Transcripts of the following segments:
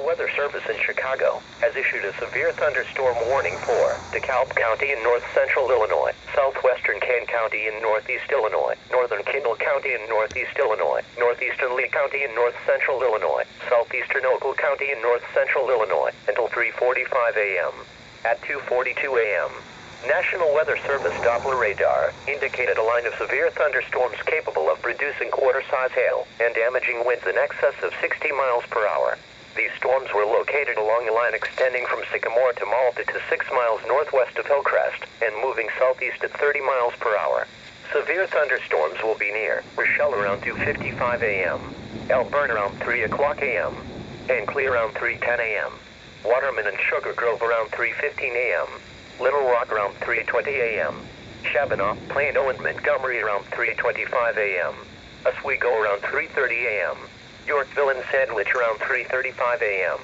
National Weather Service in Chicago has issued a severe thunderstorm warning for DeKalb County in north central Illinois, southwestern Kane County in northeast Illinois, northern Kendall County in northeast Illinois, northeastern Lee County in north central Illinois, southeastern Ogle County in north central Illinois until 3:45 a.m. At 2:42 a.m., National Weather Service Doppler radar indicated a line of severe thunderstorms capable of producing quarter-size hail and damaging winds in excess of 60 miles per hour. These storms were located along a line extending from Sycamore to Malta to 6 miles northwest of Hillcrest and moving southeast at 30 miles per hour. Severe thunderstorms will be near Rochelle around 2:55 a.m., Elburn around 3 o'clock a.m., and Clear around 3:10 a.m., Waterman and Sugar Grove around 3:15 a.m., Little Rock around 3:20 a.m., Shabanoff, Plano, and Montgomery around 3:25 a.m., Oswego around 3:30 a.m., Yorkville and Sandwich around 3:35 a.m.,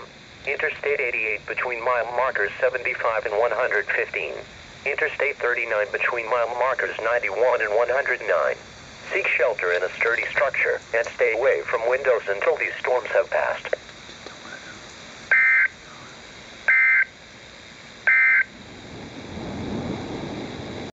Interstate 88 between mile markers 75 and 115, Interstate 39 between mile markers 91 and 109. Seek shelter in a sturdy structure and stay away from windows until these storms have passed.